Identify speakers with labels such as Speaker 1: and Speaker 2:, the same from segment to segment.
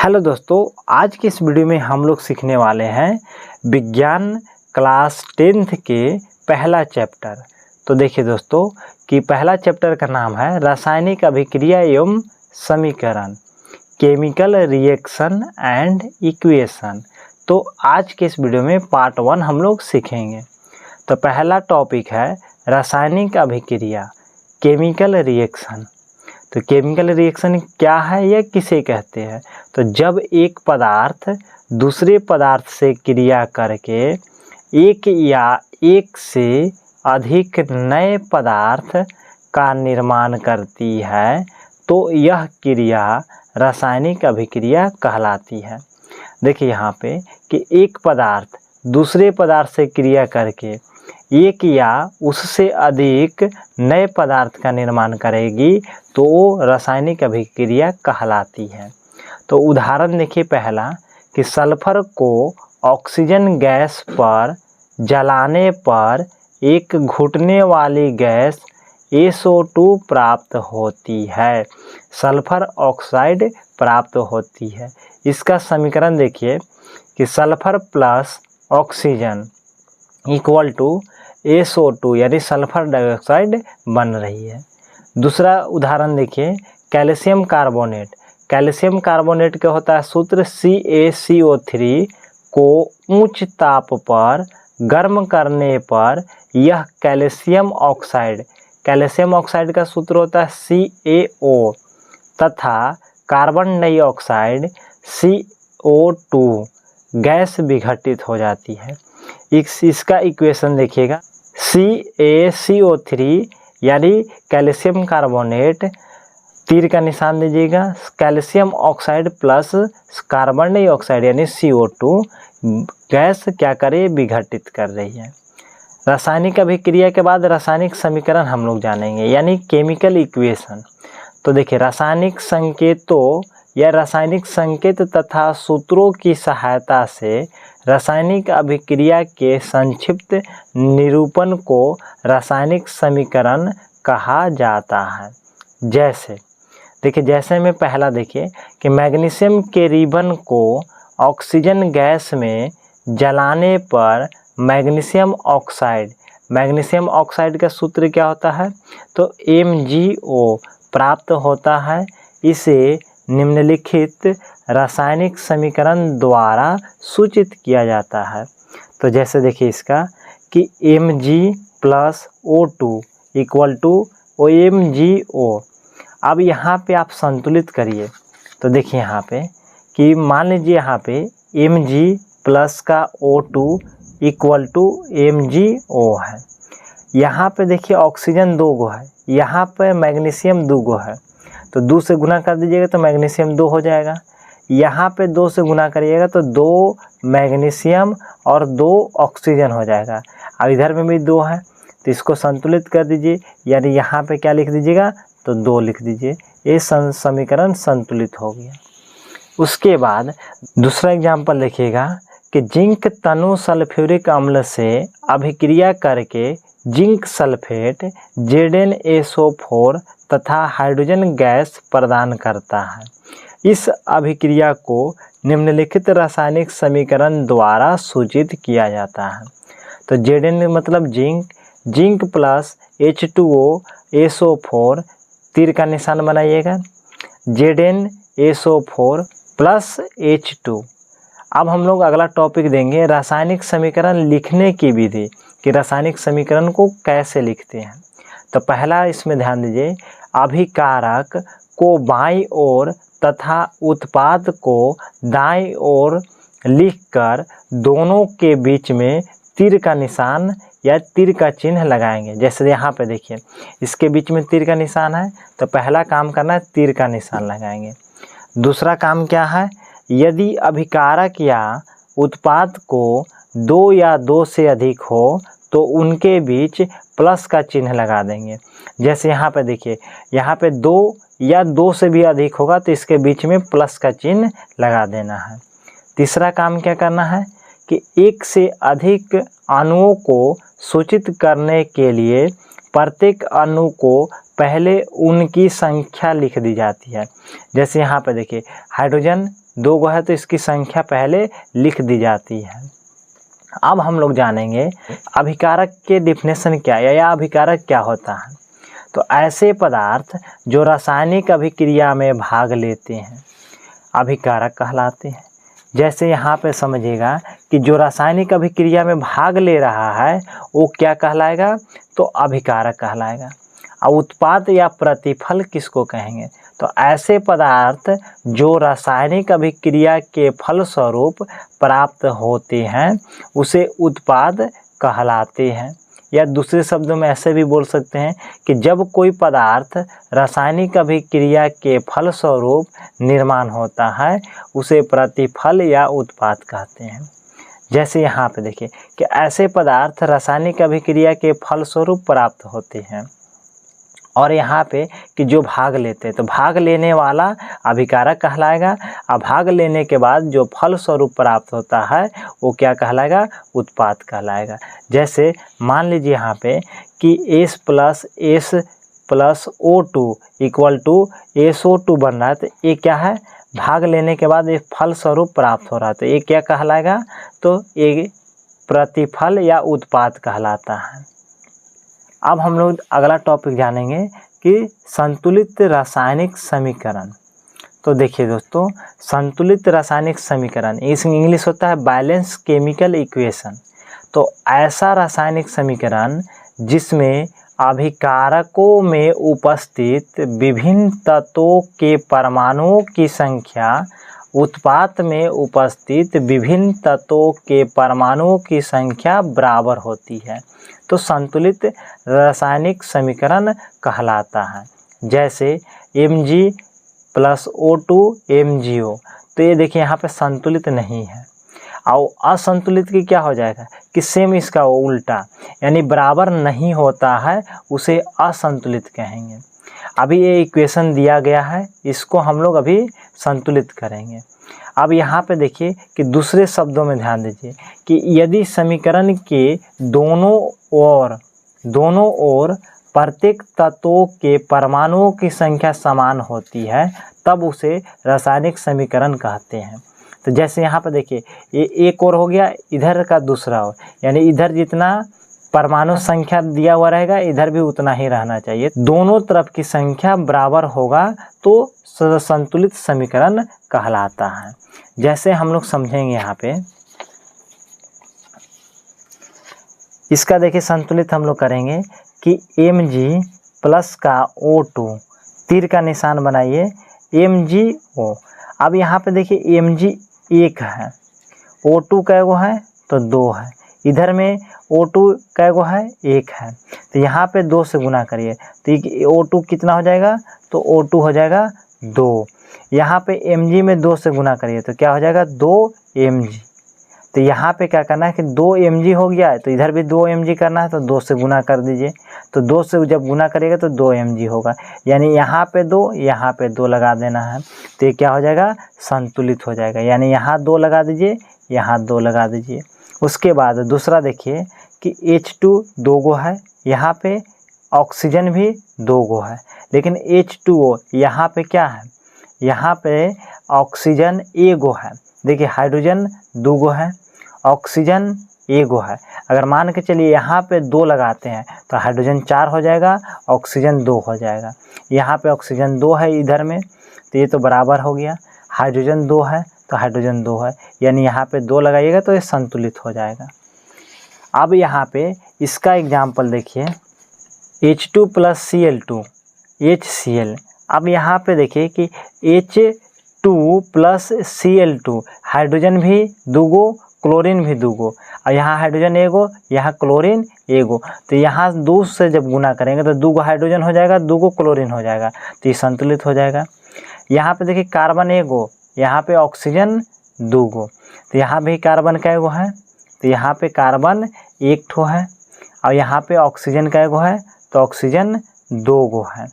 Speaker 1: Hello दोस्तों, आज के इस वीडियो में हम लोग सीखने वाले हैं विज्ञान क्लास 10th के पहला चैप्टर। तो देखिए दोस्तों कि पहला चैप्टर का नाम है रासायनिक अभिक्रिया एवं समीकरण, केमिकल रिएक्शन एंड इक्वेशन। तो आज के इस वीडियो में पार्ट 1 हम लोग सीखेंगे। तो पहला टॉपिक है रासायनिक अभिक्रिया, केमिकल रिएक्शन। तो केमिकल रिएक्शन क्या है या किसे कहते हैं? तो जब एक पदार्थ दूसरे पदार्थ से क्रिया करके एक या एक से अधिक नए पदार्थ का निर्माण करती है तो यह क्रिया रासायनिक अभिक्रिया कहलाती है। देखिए यहाँ पे कि एक पदार्थ दूसरे पदार्थ से क्रिया करके एक या उससे अधिक नए पदार्थ का निर्माण करेगी तो वो रासायनिक अभिक्रिया कहलाती है। तो उदाहरण देखिए पहला कि सल्फर को ऑक्सीजन गैस पर जलाने पर एक घुटने वाली गैस SO2 प्राप्त होती है, सल्फर ऑक्साइड प्राप्त होती है। इसका समीकरण देखिए कि sulphur plus oxygen equal to SO2 यानी सल्फर डाइऑक्साइड बन रही है। दूसरा उदाहरण देखिए कैल्शियम कार्बोनेट। कैल्शियम कार्बोनेट का होता है सूत्र CaCO3 को उच्च ताप पर गर्म करने पर यह कैल्शियम ऑक्साइड का सूत्र होता है CaO तथा कार्बन डाइऑक्साइड CO2 गैस विघटित हो जाती है। इसका इक्वेशन देखिएगा CaCO3 यानी कैल्शियम कार्बोनेट, तीर का निशान दीजिएगा, calcium oxide plus carbon dioxide यानी CO2 गैस क्या करे विघटित कर रही है। रासायनिक अभिक्रिया के बाद रासायनिक समीकरण हम लोग जानेंगे यानी केमिकल इक्वेशन। तो देखिए रासायनिक संकेतों या रासायनिक संकेत तथा सूत्रों की सहायता से रासायनिक अभिक्रिया के संक्षिप्त निरूपण को रासायनिक समीकरण कहा जाता है। जैसे देखिए जैसे में पहला देखिए कि मैग्नीशियम के रिबन को ऑक्सीजन गैस में जलाने पर मैग्नीशियम ऑक्साइड का सूत्र क्या होता है? तो MgO प्राप्त होता है। इसे निम्नलिखित रासायनिक समीकरण द्वारा सूचित किया जाता है। तो जैसे देखिए इसका कि Mg plus O2 equal to MgO। अब यहाँ पे आप संतुलित करिए तो देखिए यहाँ पे कि मान लीजिए यहाँ पे Mg प्लस का O2 इक्वल टू MgO है। यहाँ पे देखिए ऑक्सीजन 2 गो है, यहाँ पे मैग्नीशियम 2 गो है, तो 2 से गुना कर दीजिएगा तो मैग्नीशियम 2 हो जाएगा। यहाँ पे 2 से गुना करिएगा तो 2 मैग्नीशियम और 2 ऑक्सीजन हो जाएगा। अब इधर में भी 2 है तो इसको संतुलित कर दीजिए, यानी यहाँ पे क्या लिख दीजिएगा तो 2 लिख दीजिए। ये समीकरण संतुलित हो गया। उसके बाद दूसरा एग्जाम्पल लिखिएगा कि जिंक तनु सल्फ्यूरिक अम्ल से अभिक्रिया करके जिंक सल्फेट ZnSO4 तथा हाइड्रोजन गैस प्रदान करता है। इस अभिक्रिया को निम्नलिखित रासायनिक समीकरण द्वारा सूचित किया जाता है। तो Zn मतलब जिंक प्लस H2O SO4, तीर का निशान बनाइएगा, ZnSO4 प्लस H2। अब हम लोग अगला टॉपिक देंगे रासायनिक समीकरण लिखने की विधि, कि रासायनिक समीकरण को कैसे लिखते हैं। तो पहला इसमें ध्यान दीजिए, अभिकारक को बाईं ओर तथा उत्पाद को दाईं ओर लिखकर दोनों के बीच में तीर का निशान या तीर का चिन्ह लगाएंगे। जैसे यहाँ पे देखिए इसके बीच में तीर का निशान है तो पहला काम करना है तीर का निशान लगाएंगे। दूसरा काम क्या है, यदि अभिकारक या उत्पाद को 2 या 2 से अधिक हो तो उनके बीच प्लस का चिन्ह लगा देंगे। जैसे यहाँ पे देखिए यहाँ पे 2 या 2 से भी अधिक होगा तो इसके बीच में प्लस का चिन्ह लगा देना है। तीसरा काम क्या करना है कि एक से अधिक अणुओं को सूचित करने के लिए प्रत्येक अणु को पहले उनकी संख्या लिख दी जाती है। जैसे यहाँ पे देखिए हाइड्रोजन 2 गो है तो इसकी संख्या पहले लिख दी जाती है। अब हम लोग जानेंगे अभिकारक के डिफिनेशन क्या है या अभिकारक क्या होता है। तो ऐसे पदार्थ जो रासायनिक अभिक्रिया में भाग लेते हैं अभिकारक कहलाते हैं। जैसे यहाँ पे समझिएगा कि जो रासायनिक अभिक्रिया में भाग ले रहा है वो क्या कहलाएगा, तो अभिकारक कहलाएगा। और उत्पाद या प्रतिफल किसको कहेंगे, तो ऐसे पदार्थ जो रासायनिक अभिक्रिया के फलस्वरूप प्राप्त होते हैं उसे उत्पाद कहलाते हैं। या दूसरे शब्दों में ऐसे भी बोल सकते हैं कि जब कोई पदार्थ रासायनिक अभिक्रिया के फलस्वरूप निर्माण होता है उसे प्रतिफल या उत्पाद कहते हैं। जैसे यहाँ पे देखिए कि ऐसे पदार्थ रासायनिक अभिक्रिया के फलस्वरूप प्राप्त होते हैं और यहाँ पे कि जो भाग लेते हैं तो भाग लेने वाला अभिकारक कहलाएगा। और भाग लेने के बाद जो फल स्वरूप प्राप्त होता है वो क्या कहलाएगा, उत्पाद कहलाएगा। जैसे मान लीजिए यहाँ पे कि S plus O2 equal to SO2 बन रहा है, तो ये क्या है, भाग लेने के बाद एक फल स्वरूप प्राप्त हो रहा है, तो ये क्या कहलाएगा, तो ये प्रतिफल या उत्पाद कहलाता है। अब हम लोग अगला टॉपिक जानेंगे कि संतुलित रासायनिक समीकरण। तो देखिए दोस्तों, संतुलित रासायनिक समीकरण इसमें इंग्लिश होता है बैलेंस केमिकल इक्वेशन। तो ऐसा रासायनिक समीकरण जिसमें अभिकारकों में उपस्थित विभिन्न तत्वों के परमाणुओं की संख्या उत्पाद में उपस्थित विभिन्न तत्वों के परमाणुओं की संख्या बराबर होती है तो संतुलित रासायनिक समीकरण कहलाता है। जैसे Mg प्लस O2 MgO, तो ये देखिए यहाँ पे संतुलित नहीं है। और असंतुलित की क्या हो जाएगा कि सेम इसका उल्टा, यानी बराबर नहीं होता है, उसे असंतुलित कहेंगे। अभी ये इक्वेशन दिया गया है, इसको हम लोग अभी संतुलित करेंगे। अब यहाँ पे देखिए कि दूसरे शब्दों में ध्यान दीजिए कि यदि समीकरण के दोनों ओर प्रत्येक तत्वों के परमाणुओं की संख्या समान होती है तब उसे रासायनिक समीकरण कहते हैं। तो जैसे यहाँ पे देखिए ये एक और हो गया, इधर का दूसरा और, यानी इधर जितना परमाणु संख्या दिया हुआ रहेगा इधर भी उतना ही रहना चाहिए। दोनों तरफ की संख्या बराबर होगा तो संतुलित समीकरण कहलाता है। जैसे हम लोग समझेंगे यहाँ पे, इसका देखिए संतुलित हम लोग करेंगे कि Mg प्लस का O2, तीर का निशान बनाइए, MgO। अब यहाँ पे देखिए Mg 1 है, O2 कै गो है, तो 2 है। इधर में O2 कै गो है, 1 है, तो यहाँ पे 2 से गुना करिए तो O2 कितना हो जाएगा, तो O2 हो जाएगा 2। यहाँ पे Mg में 2 से गुना करिए तो क्या हो जाएगा, 2 Mg। तो यहाँ पे क्या करना है कि 2 Mg हो गया है, तो इधर भी 2 Mg करना है, तो 2 से गुना कर दीजिए। तो 2 से जब गुना करिएगा तो 2 Mg होगा, यानी यहाँ पे 2, यहाँ पे 2 लगा देना है, तो ये क्या हो जाएगा, संतुलित हो जाएगा। यानी यहाँ 2 लगा दीजिए, यहाँ 2 लगा दीजिए। उसके बाद दूसरा देखिए कि H2 2 गो है, यहाँ पे ऑक्सीजन भी 2 गो है, लेकिन H2O यहाँ पे क्या है, यहाँ पे ऑक्सीजन 1 गो है। देखिए हाइड्रोजन 2 गो है, ऑक्सीजन 1 गो है। अगर मान के चलिए यहाँ पे 2 लगाते हैं तो हाइड्रोजन 4 हो जाएगा, ऑक्सीजन 2 हो जाएगा। यहाँ पे ऑक्सीजन 2 है इधर में, तो ये तो बराबर हो गया। हाइड्रोजन 2 है तो हाइड्रोजन 2 है, यानी यहाँ पे 2 लगाइएगा तो ये संतुलित हो जाएगा। अब यहाँ पे इसका एग्जाम्पल देखिए, H2 प्लस Cl2 HCl। अब यहाँ पे देखिए कि H2 प्लस Cl2, हाइड्रोजन भी 2 गो, क्लोरीन भी 2 गो, और यहाँ हाइड्रोजन 1 गो, यहाँ क्लोरीन 1 गो, तो यहाँ 2 से जब गुना करेंगे तो 2 गो हाइड्रोजन हो जाएगा, 2 गो क्लोरीन हो जाएगा, तो ये संतुलित हो जाएगा। यहाँ पे देखिए कार्बन 1 गो, यहाँ पे ऑक्सीजन 2 गो, तो यहाँ भी कार्बन कै गो है, तो यहाँ पे कार्बन 1 ठो है, और यहाँ पे ऑक्सीजन कै गो है, तो ऑक्सीजन 2 गो है।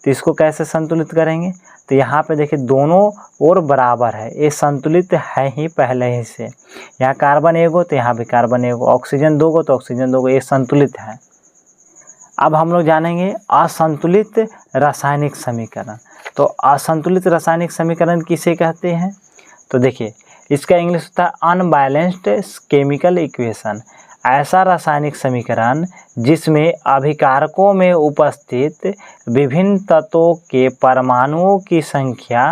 Speaker 1: तो इसको कैसे संतुलित करेंगे, तो यहाँ पे देखिए दोनों ओर बराबर है, ये संतुलित है ही पहले ही से। यहाँ कार्बन 1 गो तो यहाँ भी कार्बन 1 गो, ऑक्सीजन 2 गो तो ऑक्सीजन 2 गो, ये संतुलित है। अब हम लोग जानेंगे असंतुलित रासायनिक समीकरण। तो असंतुलित रासायनिक समीकरण किसे कहते हैं? तो देखिए, इसका इंग्लिश होता है अनबैलेंस्ड केमिकल इक्वेशन। ऐसा रासायनिक समीकरण जिसमें अभिकारकों में उपस्थित विभिन्न तत्वों के परमाणुओं की संख्या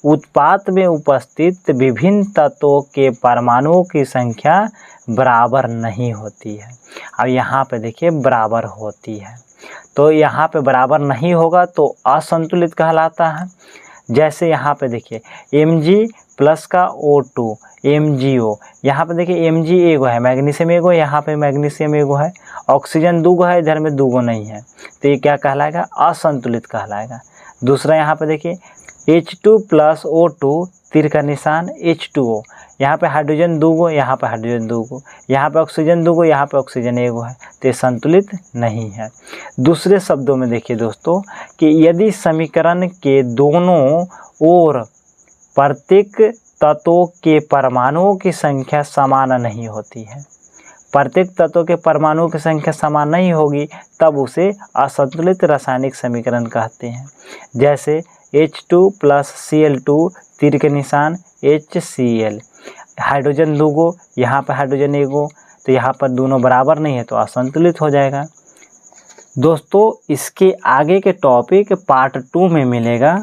Speaker 1: उत्पाद में उपस्थित विभिन्न तत्वों के परमाणुओं की संख्या बराबर नहीं होती है। अब यहाँ पे देखिए बराबर होती है, तो यहाँ पे बराबर नहीं होगा तो असंतुलित कहलाता है। जैसे यहाँ पे देखिए Mg प्लस का O2 MgO, यहाँ पे देखिए Mg एगो है, मैग्नीशियम एगो, यहाँ पे मैग्नीशियम एगो है, ऑक्सीजन दूगो है, इधर में दूगो नहीं है, तो ये क्या कहलाएगा? असंतुलित कहलाएगा। दूसरा यहाँ पे देखिए H2 प्लस O2 तीर का निशान H2O, यहाँ पे हाइड्रोजन दूगो, यहाँ पे हाइड्रोजन दूगो, यहाँ पे ऑक्सीजन दूगो, यहाँ पे ऑक्सीजन एगो है, तो ये संतुलित नहीं है। दूसरे शब्दों में देखिए दोस्तों कि यदि समीकरण के दोनों ओर प्रत्येक तत्वों के परमाणुओं की संख्या समान नहीं होती है, प्रत्येक तत्वों के परमाणुओं की संख्या समान नहीं होगी, तब उसे असंतुलित रासायनिक समीकरण कहते हैं। जैसे H2 प्लस Cl2 तीर के निशान HCl, हाइड्रोजन दूगो, यहाँ पर हाइड्रोजन एगो, तो यहाँ पर दोनों बराबर नहीं है तो असंतुलित हो जाएगा। दोस्तों इसके आगे के टॉपिक पार्ट 2 में मिलेगा।